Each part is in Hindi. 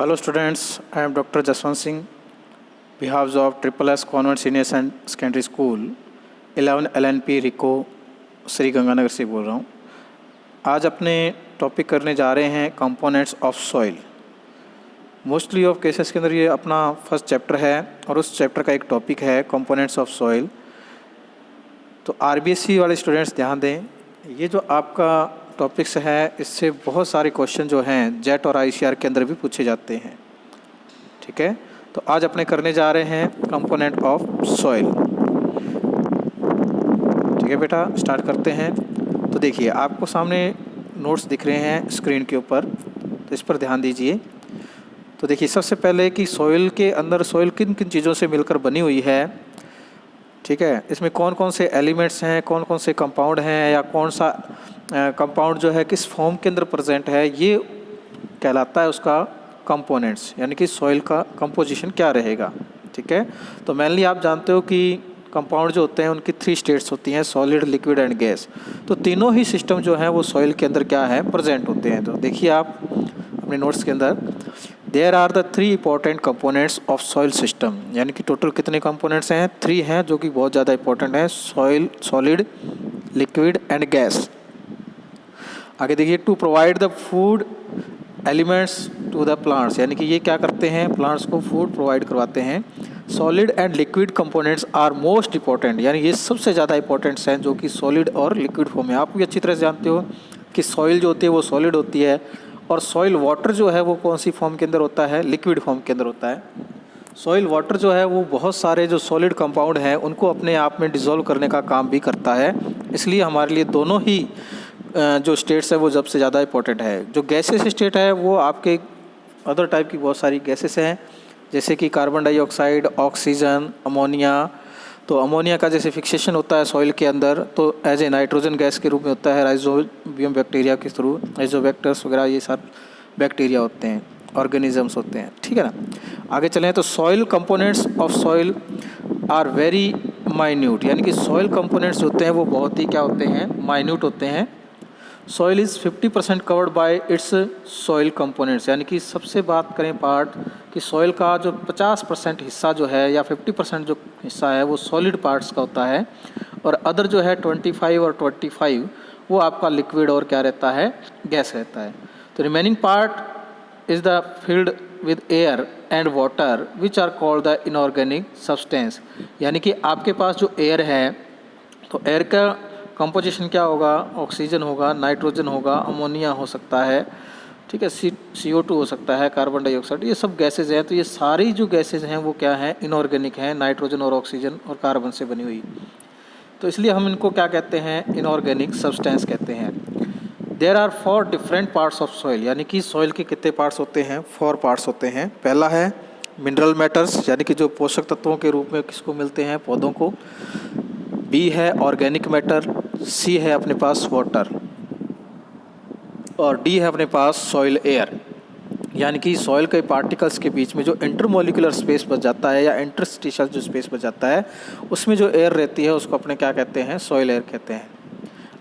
Hello students, I am Dr. Jaswant Singh, behalf of Triple S Convent Senior Secondary School, 11 LNP रिको श्री गंगानगर से बोल रहा हूँ। आज अपने टॉपिक करने जा रहे हैं components of soil. Mostly of cases के अंदर ये अपना फर्स्ट चैप्टर है और उस चैप्टर का एक टॉपिक है कंपोनेंट्स ऑफ सॉइल। तो आरबीएससी वाले स्टूडेंट्स ध्यान दें, ये जो आपका टॉपिक्स है इससे बहुत सारे क्वेश्चन जो हैं जेट और आईसीआर के अंदर भी पूछे जाते हैं। ठीक है, तो आज अपने करने जा रहे हैं कंपोनेंट ऑफ सॉइल। ठीक है बेटा, स्टार्ट करते हैं। तो देखिए आपको सामने नोट्स दिख रहे हैं स्क्रीन के ऊपर, तो इस पर ध्यान दीजिए। तो देखिए सबसे पहले कि सॉइल के अंदर सॉइल किन किन चीज़ों से मिलकर बनी हुई है। ठीक है, इसमें कौन कौन से एलिमेंट्स हैं, कौन कौन से कंपाउंड हैं, या कौन सा कंपाउंड जो है किस फॉर्म के अंदर प्रेजेंट है, ये कहलाता है उसका कंपोनेंट्स, यानी कि सॉइल का कंपोजिशन क्या रहेगा। ठीक है, तो मेनली आप जानते हो कि कंपाउंड जो होते हैं उनकी 3 स्टेट्स होती हैं, सॉलिड, लिक्विड एंड गैस। तो तीनों ही सिस्टम जो है वो सॉइल के अंदर क्या है, प्रेजेंट होते हैं। तो देखिए आप अपने नोट्स के अंदर, there are the 3 important components of soil system, यानी कि टोटल कितने कंपोनेंट्स हैं, 3 हैं, जो कि बहुत ज़्यादा इंपॉर्टेंट है, soil, solid, liquid and gas. आगे देखिए, to provide the food elements to the plants, यानी कि ये क्या करते हैं, प्लांट्स को फूड प्रोवाइड करवाते हैं। Solid and liquid components are most important, यानी ये सबसे ज़्यादा इंपॉर्टेंट्स हैं जो कि सॉलिड और लिक्विड फॉर्म में। आप भी अच्छी तरह से जानते हो कि सॉइल जो होती है वो सॉलिड होती है, और सॉइल वाटर जो है वो कौन सी फॉर्म के अंदर होता है, लिक्विड फॉर्म के अंदर होता है। सॉइल वाटर जो है वो बहुत सारे जो सॉलिड कंपाउंड हैं उनको अपने आप में डिसॉल्व करने का काम भी करता है, इसलिए हमारे लिए दोनों ही जो स्टेट्स है वो सबसे ज़्यादा इंपॉर्टेंट है। जो गैसेस स्टेट है वो आपके अदर टाइप की बहुत सारी गैसेस हैं, जैसे कि कार्बन डाइऑक्साइड, ऑक्सीजन, अमोनिया। तो अमोनिया का जैसे फिक्सेशन होता है सॉइल के अंदर, तो एज ए नाइट्रोजन गैस के रूप में होता है राइजोबियम बैक्टीरिया के थ्रू, राइजोबैक्टर्स वगैरह, ये सब बैक्टीरिया होते हैं, ऑर्गेनिजम्स होते हैं। ठीक है ना, आगे चलें। तो soil components of soil are very minute, यानी कि सॉइल कंपोनेंट्स होते हैं वो बहुत ही क्या होते हैं, माइन्यूट होते हैं। Soil is 50% covered by it's soil components, यानी कि सबसे बात करें पार्ट कि सॉइल का जो 50% हिस्सा जो है या 50% जो हिस्सा है वो सॉलिड पार्ट्स का होता है, और अदर जो है 25 और 25 वो आपका लिक्विड और क्या रहता है, गैस रहता है। तो remaining part is the filled with air and water which are called the inorganic substance, यानी कि आपके पास जो एयर है तो एयर का कंपोजिशन क्या होगा, ऑक्सीजन होगा, नाइट्रोजन होगा, अमोनिया हो सकता है, ठीक है, CO2 हो सकता है, कार्बन डाइऑक्साइड, ये सब गैसेज हैं। तो ये सारी जो गैसेज हैं वो क्या हैं, इनऑर्गेनिक हैं, नाइट्रोजन और ऑक्सीजन और कार्बन से बनी हुई। तो इसलिए हम इनको क्या कहते हैं, इनऑर्गेनिक सब्सटेंस कहते हैं। There are 4 different parts of soil, यानी कि सॉइल के कितने पार्ट्स होते हैं, 4 पार्ट्स होते हैं। पहला है मिनरल मैटर्स, यानी कि जो पोषक तत्वों के रूप में किसको मिलते हैं, पौधों को। बी है ऑर्गेनिक मैटर, सी है अपने पास वाटर, और डी है अपने पास सॉइल एयर, यानी कि सॉइल के पार्टिकल्स के बीच में जो इंटरमोलिकुलर स्पेस बच जाता है या इंटरस्टिशियल जो स्पेस बच जाता है उसमें जो एयर रहती है उसको अपने क्या कहते हैं, सॉइल एयर कहते हैं।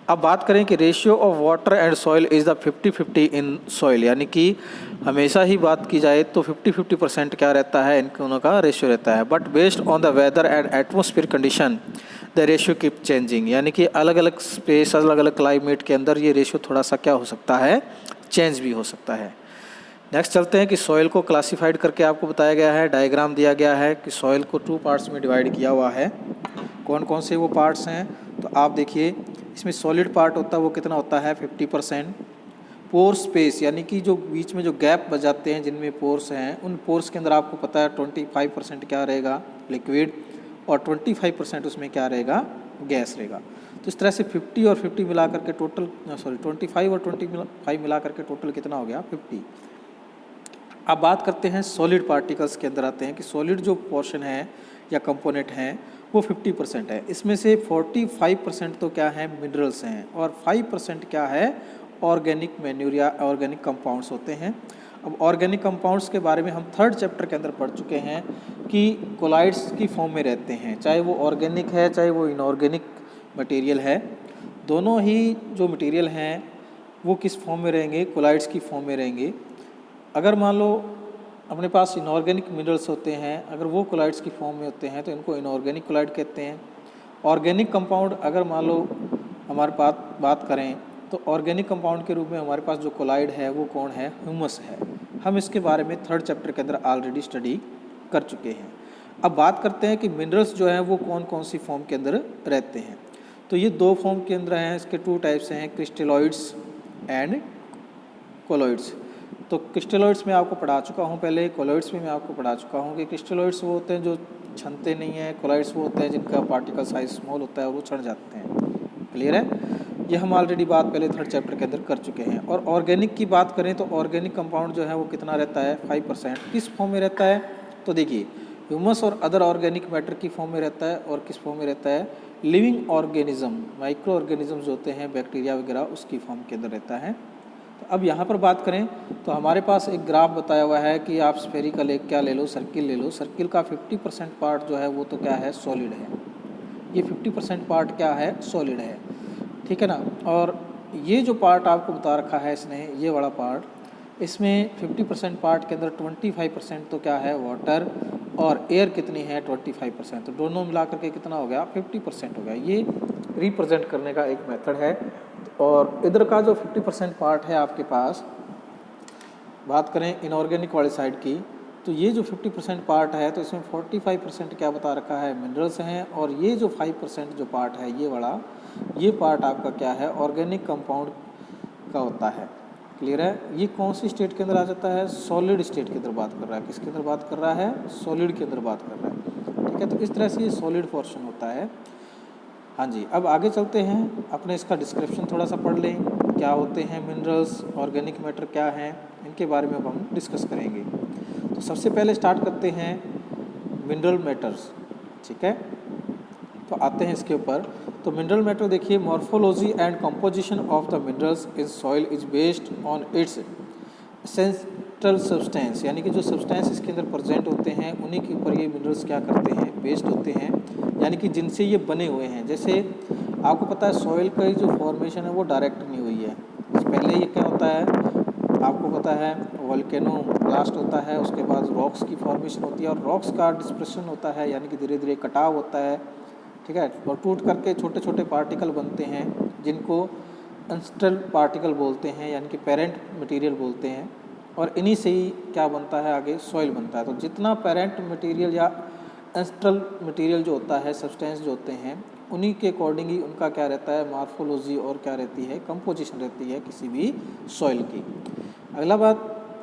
अब बात करें कि ratio of water and soil is the 50-50 in soil, यानी कि हमेशा ही बात की जाए तो 50-50% क्या रहता है, इन दोनों का रेशियो रहता है। But based on the weather and atmosphere condition the ratio keep changing, यानी कि अलग अलग स्पेस, अलग अलग क्लाइमेट के अंदर ये रेशियो थोड़ा सा क्या हो सकता है, चेंज भी हो सकता है। नेक्स्ट चलते हैं कि सॉइल को क्लासिफाइड करके आपको बताया गया है, डायग्राम दिया गया है कि सॉइल को 2 पार्ट्स में डिवाइड किया हुआ है। कौन कौन से वो पार्ट्स हैं, तो आप देखिए इसमें सॉलिड पार्ट होता है वो कितना होता है, 50%। पोर स्पेस, यानी कि जो बीच में जो गैप बच जाते हैं जिनमें पोर्स हैं, उन पोर्स के अंदर आपको पता है 25% क्या रहेगा, लिक्विड, और 25% उसमें क्या रहेगा, गैस रहेगा। तो इस तरह से 50 और 50 मिला करके टोटल, 25 और 25 मिला करके टोटल कितना हो गया, 50। अब बात करते हैं सॉलिड पार्टिकल्स के अंदर आते हैं कि सॉलिड जो पोर्शन है या कंपोनेंट हैं वो 50% है। इसमें से 45% तो क्या है, मिनरल्स हैं, और 5% क्या है, ऑर्गेनिक मैन्यूर या ऑर्गेनिक कंपाउंड्स होते हैं। अब ऑर्गेनिक कंपाउंड्स के बारे में हम 3rd चैप्टर के अंदर पढ़ चुके हैं कि कोलाइड्स की फॉर्म में रहते हैं, चाहे वो ऑर्गेनिक है चाहे वो इनऑर्गेनिक मटेरियल है, दोनों ही जो मटेरियल हैं वो किस फॉर्म में रहेंगे, कोलाइड्स की फॉर्म में रहेंगे। अगर मान लो अपने पास इनऑर्गेनिक मिनरल्स होते हैं, अगर वो कोलाइड्स की फॉर्म में होते हैं तो इनको इनऑर्गेनिक कोलाइड कहते हैं। ऑर्गेनिक कंपाउंड अगर मान लो हमारे पास बात करें तो ऑर्गेनिक कंपाउंड के रूप में हमारे पास जो कोलाइड है वो कौन है, ह्यूमस है। हम इसके बारे में 3rd चैप्टर के अंदर ऑलरेडी स्टडी कर चुके हैं। अब बात करते हैं कि मिनरल्स जो हैं वो कौन कौन सी फॉर्म के अंदर रहते हैं। तो ये 2 फॉर्म के अंदर हैं, इसके 2 टाइप्स हैं, क्रिस्टलॉइड्स एंड कोलॉइड्स। तो क्रिस्टलॉइड्स में आपको पढ़ा चुका हूँ पहले, कोलॉइड्स में मैं आपको पढ़ा चुका हूँ कि क्रिस्टलॉइड्स वो होते हैं जो छनते नहीं हैं, कोलॉइड्स वो होते हैं जिनका पार्टिकल साइज स्मॉल होता है और वो छन जाते हैं। क्लियर है? ये हम ऑलरेडी बात पहले 3rd चैप्टर के अंदर कर चुके हैं। और ऑर्गेनिक की बात करें तो ऑर्गेनिक कंपाउंड जो है वो कितना रहता है, 5%। किस फॉर्म में रहता है? तो देखिए, ह्यूमस और अदर ऑर्गेनिक मैटर की फॉर्म में रहता है। और किस फॉर्म में रहता है? लिविंग ऑर्गेनिज्म, माइक्रो ऑर्गेनिजम्स होते हैं, बैक्टीरिया वगैरह, उसकी फॉर्म के अंदर रहता है। तो अब यहाँ पर बात करें तो हमारे पास एक ग्राफ बताया हुआ है कि आप स्फेरिकल एक क्या ले लो, सर्किल ले लो। सर्किल का 50% पार्ट जो है वो तो क्या है, सॉलिड है। ये 50% पार्ट क्या है, सॉलिड है, ठीक है ना। और ये जो पार्ट आपको बता रखा है इसने, ये वाला पार्ट, इसमें 50% पार्ट के अंदर 25% तो क्या है, वाटर, और एयर कितनी है, 25%। तो दोनों मिला करके कितना हो गया, 50% हो गया। ये रिप्रेजेंट करने का एक मेथड है। और इधर का जो 50% पार्ट है आपके पास, बात करें इनऑर्गेनिक वाली साइड की, तो ये जो 50% पार्ट है तो इसमें 45% क्या बता रखा है, मिनरल्स हैं। और ये जो 5% जो पार्ट है, ये वाला, ये पार्ट आपका क्या है, ऑर्गेनिक कंपाउंड का होता है। क्लियर है? ये कौन सी स्टेट के अंदर आ जाता है, सॉलिड स्टेट के अंदर बात कर रहा है। किसके अंदर बात कर रहा है, सॉलिड के अंदर बात कर रहा है, ठीक है। तो इस तरह से ये सॉलिड पोर्शन होता है। हाँ जी, अब आगे चलते हैं, अपने इसका डिस्क्रिप्शन थोड़ा सा पढ़ लें, क्या होते हैं मिनरल्स, ऑर्गेनिक मैटर क्या हैं, इनके बारे में अब हम डिस्कस करेंगे। तो सबसे पहले स्टार्ट करते हैं मिनरल मैटर्स, ठीक है। तो आते हैं इसके ऊपर। तो मिनरल मैटर देखिए, morphology and composition of the minerals in soil is based on it's essential substance, यानी कि जो सब्सटेंस इसके अंदर प्रेजेंट होते हैं उन्हीं के ऊपर ये मिनरल्स क्या करते हैं, बेस्ड होते हैं, यानी कि जिनसे ये बने हुए हैं। जैसे आपको पता है सॉइल का जो फॉर्मेशन है वो डायरेक्ट नहीं हुई है। पहले ये क्या होता है, आपको पता है वोल्केनो ब्लास्ट होता है, उसके बाद रॉक्स की फॉर्मेशन होती है और रॉक्स का डिस्पर्शन होता है, यानी कि धीरे धीरे कटाव होता है, ठीक है। और टूट करके छोटे छोटे पार्टिकल बनते हैं जिनको एंस्ट्रल पार्टिकल बोलते हैं, यानी कि पेरेंट मटेरियल बोलते हैं। और इन्हीं से ही क्या बनता है, आगे सॉइल बनता है। तो जितना पेरेंट मटेरियल या एंस्ट्रल मटेरियल जो होता है, सब्सटेंस जो होते हैं, उन्हीं के अकॉर्डिंग ही उनका क्या रहता है, मॉर्फोलॉजी और क्या रहती है, कंपोजिशन रहती है किसी भी सॉइल की।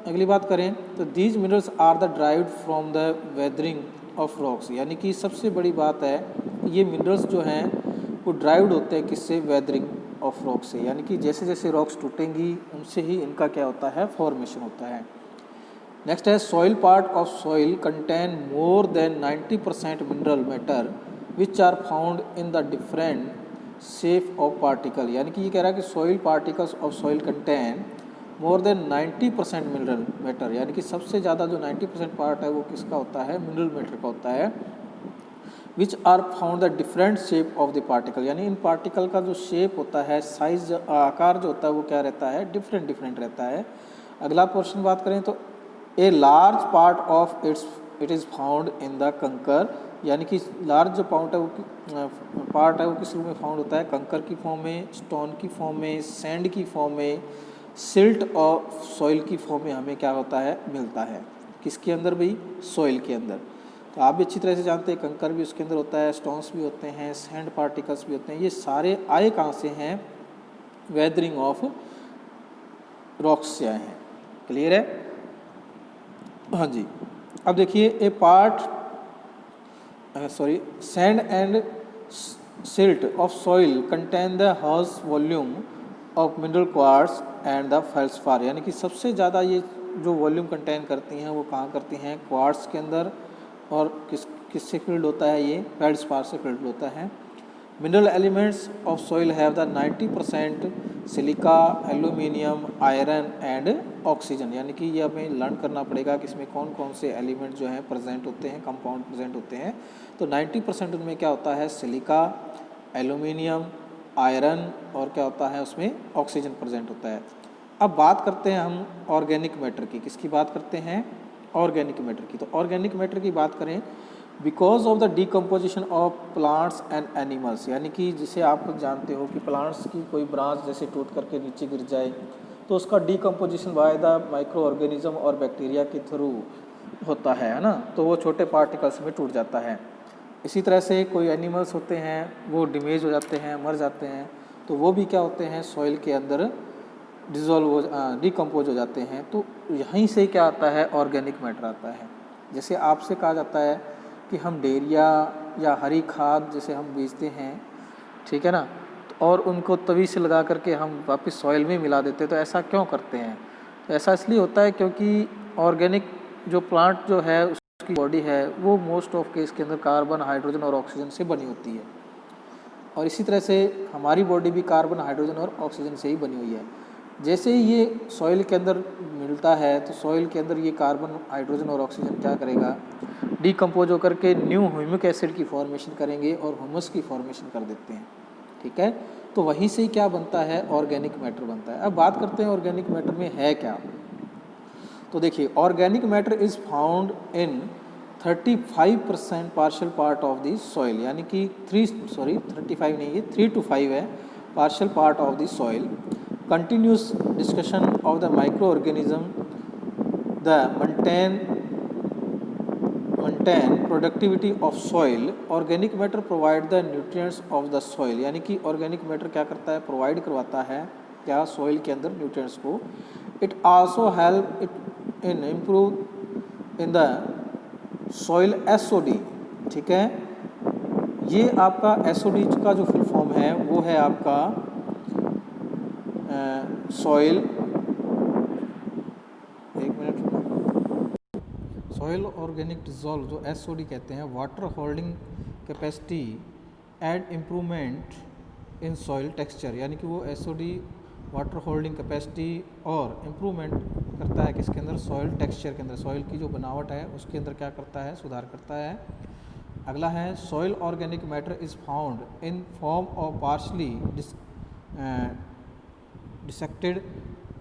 अगली बात करें तो these minerals are the derived from the weathering of rocks, यानी कि सबसे बड़ी बात है ये मिनरल्स जो हैं वो ड्राइव्ड होते हैं किससे, वेदरिंग ऑफ रॉक से, यानी कि जैसे जैसे रॉक्स टूटेंगी उनसे ही इनका क्या होता है, फॉर्मेशन होता है। नेक्स्ट है soil part of soil contain more than 90% mineral matter which are found in the different shape of particle, यानी कि ये कह रहा है कि soil particles of soil contain more than 90% mineral matter, यानी कि सबसे ज़्यादा जो 90% पार्ट है वो किसका होता है, मिनरल मैटर का होता है। Which are found the different shape of the particle, यानी इन पार्टिकल का जो शेप होता है, साइज, आकार जो होता है वो क्या रहता है, डिफरेंट डिफरेंट रहता है। अगला पोर्शन बात करें तो a large part of it is found in the कंकर, यानी कि लार्ज जो पार्ट है वो किस रूप में फाउंड होता है, कंकर की फॉर्म में, स्टोन की फॉर्म में, सैंड की फॉर्म में, सिल्ट और सॉइल की फॉर्म में हमें क्या होता है, मिलता है। किसके अंदर भी, सॉइल के अंदर। तो आप भी अच्छी तरह से जानते हैं कंकर भी उसके अंदर होता है, स्टोन्स भी होते हैं, सैंड पार्टिकल्स भी होते हैं। ये सारे आए कहाँ से हैं, वेदरिंग ऑफ रॉक्स से आए हैं। क्लियर है? हाँ जी। अब देखिए a part sand and silt of soil contain the house volume of mineral quartz and the feldspar, यानी कि सबसे ज़्यादा ये जो वॉल्यूम कंटेन करती हैं वो कहाँ करती हैं, क्वार्ट्स के अंदर। और किससे फिल्ड होता है, ये फेल्सपार से फिल्ड होता है। Mineral elements of soil have the 90% silica, aluminium, iron and oxygen, यानी कि ये हमें लर्न करना पड़ेगा कि इसमें कौन कौन से एलिमेंट जो हैं प्रेजेंट होते हैं, कंपाउंड प्रेजेंट होते हैं। तो 90% उनमें क्या होता है, सिलिका, एल्यूमिनियम, आयरन और क्या होता है उसमें, ऑक्सीजन प्रेजेंट होता है। अब बात करते हैं हम ऑर्गेनिक मैटर की। किसकी बात करते हैं, ऑर्गेनिक मैटर की। तो ऑर्गेनिक मैटर की बात करें, because of the decomposition of plants and animals, यानी कि जिसे आप जानते हो कि प्लांट्स की कोई ब्रांच जैसे टूट करके नीचे गिर जाए तो उसका decomposition by the micro organism और बैक्टीरिया के थ्रू होता है ना, तो वो छोटे पार्टिकल्स में टूट जाता है। इसी तरह से कोई एनिमल्स होते हैं वो डिमेज हो जाते हैं, मर जाते हैं, तो वो भी क्या होते हैं, सॉइल के अंदर डिज़ोल्व हो डिकम्पोज हो जाते हैं। तो यहीं से क्या आता है, ऑर्गेनिक मैटर आता है। जैसे आपसे कहा जाता है कि हम डेरिया या हरी खाद जैसे हम बेचते हैं, ठीक है ना, तो और उनको तवी से लगा करके हम वापस सॉइल में मिला देते हैं, तो ऐसा क्यों करते हैं? तो ऐसा इसलिए होता है क्योंकि ऑर्गेनिक जो प्लांट जो है उसकी बॉडी है वो मोस्ट ऑफ केस के अंदर कार्बन, हाइड्रोजन और ऑक्सीजन से बनी होती है। और इसी तरह से हमारी बॉडी भी कार्बन, हाइड्रोजन और ऑक्सीजन से ही बनी हुई है। जैसे ही ये सॉइल के अंदर मिलता है तो सॉइल के अंदर ये कार्बन, हाइड्रोजन और ऑक्सीजन क्या करेगा, डिकम्पोज होकर के न्यू ह्यूमिक एसिड की फॉर्मेशन करेंगे और ह्यूमस की फॉर्मेशन कर देते हैं, ठीक है। तो वहीं से ही क्या बनता है, ऑर्गेनिक मैटर बनता है। अब बात करते हैं ऑर्गेनिक मैटर में है क्या। तो देखिए, organic matter is found in 35% partial part of the soil, यानी कि 35 नहीं है, 3 to 5 है partial part of the soil. Continuous discussion of the micro organism the maintain productivity of soil. Organic matter provide the nutrients of the soil, यानी कि ऑर्गेनिक मैटर क्या करता है, प्रोवाइड करवाता है क्या, सॉइल के अंदर न्यूट्रिएंट्स को। It also help it in improve in the soil SOD, ठीक है। ये आपका SOD का जो फुल फॉर्म है वो है आपका सॉइल, एक मिनट, सॉइल ऑर्गेनिक डिजॉल्व जो SOD कहते हैं, water holding capacity and improvement in soil texture, यानी कि वो SOD वाटर होल्डिंग कैपेसिटी और इम्प्रूवमेंट करता है किसके अंदर, सॉइल टेक्सचर के अंदर, सॉइल की जो बनावट है उसके अंदर क्या करता है, सुधार करता है। अगला है, soil organic matter is found in form of partially dissected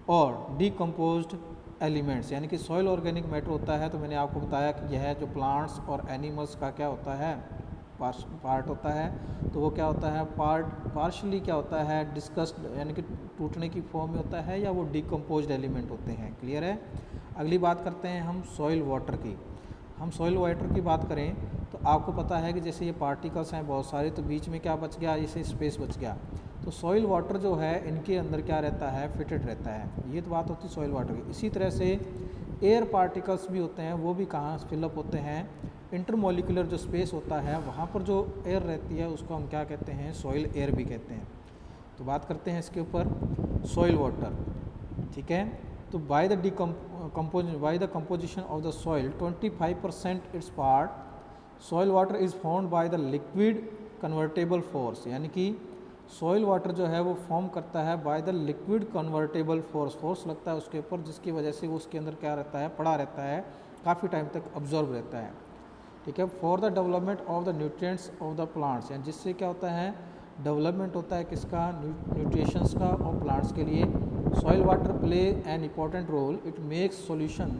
और डिकम्पोज्ड एलिमेंट्स, यानी कि सॉइल ऑर्गेनिक मैटर होता है, तो मैंने आपको बताया कि यह जो प्लांट्स और एनिमल्स का क्या होता है, पार्ट होता है। तो वो क्या होता है, पार्शली क्या होता है, डिस्कस्ड, यानी कि टूटने की फॉर्म में होता है, या वो डिकम्पोज्ड एलिमेंट होते हैं। क्लियर है। अगली बात करते हैं हम सॉइल वाटर की। हम सॉइल वाटर की बात करें तो आपको पता है कि जैसे ये पार्टिकल्स हैं बहुत सारे, तो बीच में क्या बच गया, जैसे स्पेस बच गया। तो सॉइल वाटर जो है इनके अंदर क्या रहता है, फिटेड रहता है। ये तो बात होती है सॉइल वाटर की। इसी तरह से एयर पार्टिकल्स भी होते हैं, वो भी कहाँ फिलअप होते हैं, इंटरमोलिकुलर जो स्पेस होता है वहाँ पर जो एयर रहती है उसको हम क्या कहते हैं, सॉइल एयर भी कहते हैं। तो बात करते हैं इसके ऊपर सॉइल वाटर, ठीक है। तो by the composition of the soil 25% it's part soil water is found by the liquid convertible force, यानी कि सॉइल वाटर जो है वो फॉर्म करता है by the liquid convertible force लगता है उसके ऊपर, जिसकी वजह से वो उसके अंदर क्या रहता है, पड़ा रहता है, काफ़ी टाइम तक ऑब्जर्व रहता है, ठीक है। For the development of the nutrients of the plants, यानी जिससे क्या होता है, डेवलपमेंट होता है किसका, न्यूट्रिशंस का और प्लांट्स के लिए। Soil water play an important role, it makes solution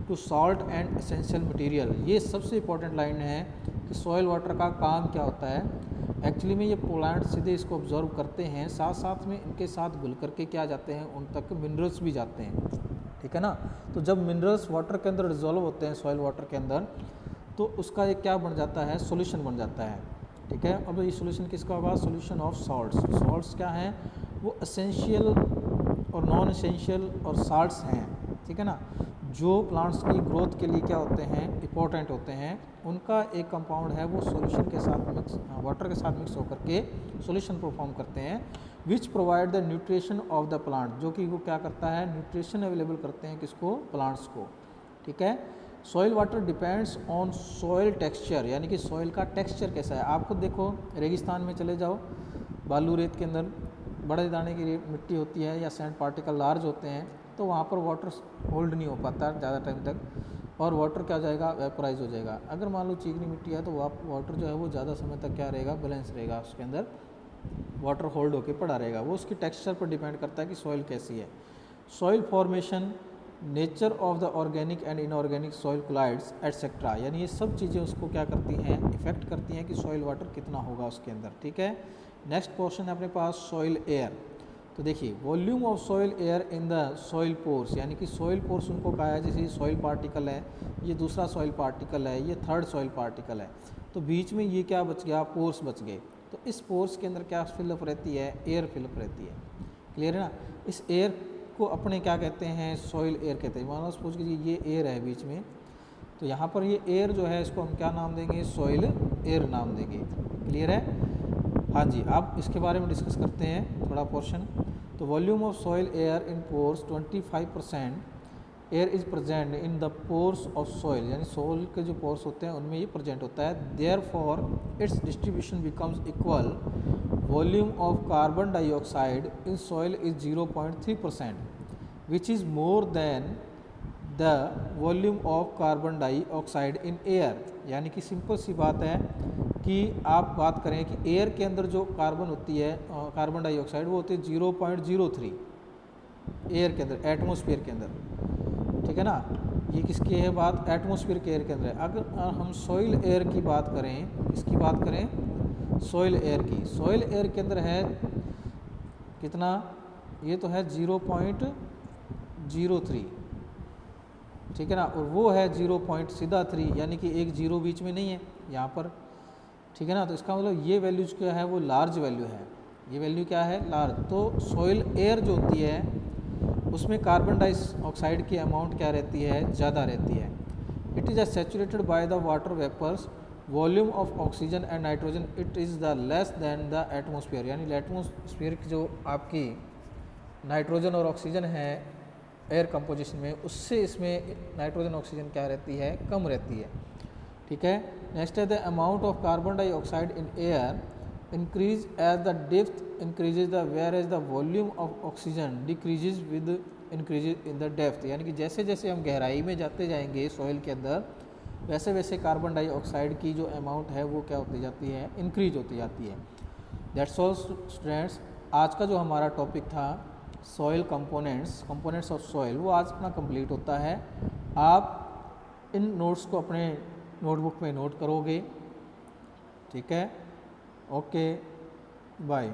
to salt and essential material. ये सबसे इंपॉर्टेंट लाइन है कि सॉइल वाटर का काम क्या होता है। एक्चुअली में ये प्लांट सीधे इसको ऑब्जर्व करते हैं, साथ साथ में इनके साथ घुल करके क्या जाते हैं, उन तक मिनरल्स भी जाते हैं, ठीक है ना। तो जब मिनरल्स वाटर के अंदर डिजॉल्व होते हैं सॉइल वाटर के अंदर, तो उसका एक क्या बन जाता है, सॉल्यूशन बन जाता है, ठीक है। अब ये सॉल्यूशन किसका होगा, सॉल्यूशन ऑफ सॉल्ट्स। सॉल्ट्स क्या हैं, वो एसेंशियल और नॉन एसेंशियल और साल्ट्स हैं, ठीक है ना, जो प्लांट्स की ग्रोथ के लिए क्या होते हैं, इंपॉर्टेंट होते हैं। उनका एक कंपाउंड है वो सॉल्यूशन के साथ मिक्स, वाटर के साथ मिक्स होकर के सॉल्यूशन परफॉर्म करते हैं, which provide the nutrition of the plant, जो कि वो क्या करता है, न्यूट्रिशन अवेलेबल करते हैं किसको, प्लांट्स को, ठीक है। Soil water depends on soil texture, यानी कि सॉइल का टेक्सचर कैसा है। आप खुद देखो, रेगिस्तान में चले जाओ, बालू रेत के अंदर बड़े दाने की मिट्टी होती है या सैंड पार्टिकल लार्ज होते हैं, तो वहाँ पर वाटर होल्ड नहीं हो पाता ज़्यादा टाइम तक, और वाटर क्या हो जाएगा, वेपराइज हो जाएगा। अगर मान लो चीकनी मिट्टी है तो वाटर जो है वो ज़्यादा समय तक क्या रहेगा, बैलेंस रहेगा, उसके अंदर वाटर होल्ड होकर पड़ा रहेगा। वो उसकी टेक्सचर पर डिपेंड करता है कि सॉइल कैसी है। Soil formation nature of the organic and inorganic soil colloids etcetera, यानी ये सब चीज़ें उसको क्या करती हैं, इफेक्ट करती हैं कि सॉइल वाटर कितना होगा उसके अंदर। ठीक है, नेक्स्ट क्वेश्चन है अपने पास सॉइल एयर। तो देखिए volume of soil air in the soil pores, यानी कि सॉइल पोर्स उनको कहा है, जैसे सॉइल पार्टिकल है, ये दूसरा सॉइल पार्टिकल है, ये थर्ड सॉइल पार्टिकल है, तो बीच में ये क्या बच गया, पोर्स बच गए। तो इस पोर्स के अंदर क्या फिलअप रहती है, एयर फिलअप रहती है। क्लियर है ना। इस एयर को अपने क्या कहते हैं, सॉइल एयर कहते हैं। मान लो सपोज कीजिए ये एयर है बीच में, तो यहाँ पर ये एयर जो है इसको हम क्या नाम देंगे, सॉइल एयर नाम देंगे। क्लियर है। हाँ जी, अब इसके बारे में डिस्कस करते हैं थोड़ा पोर्शन। तो volume of soil air in pores 25% air is present in the pores of soil, यानी सॉइल के जो पोर्स होते हैं उनमें ये प्रेजेंट होता है। There for its distribution becomes equal. Volume of carbon dioxide in soil is 0.3% which is more than the volume of carbon dioxide in air. यानी कि सिंपल सी बात है कि आप बात करें कि एयर के अंदर जो कार्बन होती है, कार्बन डाइऑक्साइड, वो होती है 0.03 एयर के अंदर, एटमॉस्फेयर के अंदर। ठीक है ना, ये किसकी है बात, एटमॉस्फेयर के एयर के अंदर है। अगर हम सॉइल एयर की बात करें, इसकी बात करें सॉइल एयर की, सॉइल एयर के अंदर है कितना, ये तो है 0.03। ठीक है ना, और वो है 0.3, यानी कि एक जीरो बीच में नहीं है यहाँ पर। ठीक है ना, तो इसका मतलब ये वैल्यूज क्या है, वो लार्ज वैल्यू है। ये वैल्यू क्या है, लार्ज। तो सॉइल एयर जो होती है उसमें कार्बन डाइऑक्साइड की अमाउंट क्या रहती है, ज़्यादा रहती है। It is saturated by the water vapours. Volume of oxygen and nitrogen it is the less than the atmosphere, यानी एटमॉस्फेयर की जो आपकी नाइट्रोजन और ऑक्सीजन है एयर कंपोजिशन में, उससे इसमें नाइट्रोजन ऑक्सीजन क्या रहती है, कम रहती है। ठीक है। नेक्स्ट है the amount of carbon dioxide in air increase as the depth increases the where as the volume of oxygen decreases with increases in the depth, यानी कि जैसे जैसे हम गहराई में जाते जाएंगे सॉइल के अंदर, वैसे वैसे कार्बन डाइऑक्साइड की जो अमाउंट है वो क्या होती जाती है, इंक्रीज होती जाती है। दैट्स ऑल स्टूडेंट्स, आज का जो हमारा टॉपिक था सॉइल कंपोनेंट्स ऑफ सॉइल, वो आज अपना कंप्लीट होता है। आप इन नोट्स को अपने नोटबुक में नोट करोगे। ठीक है, ओके, बाय।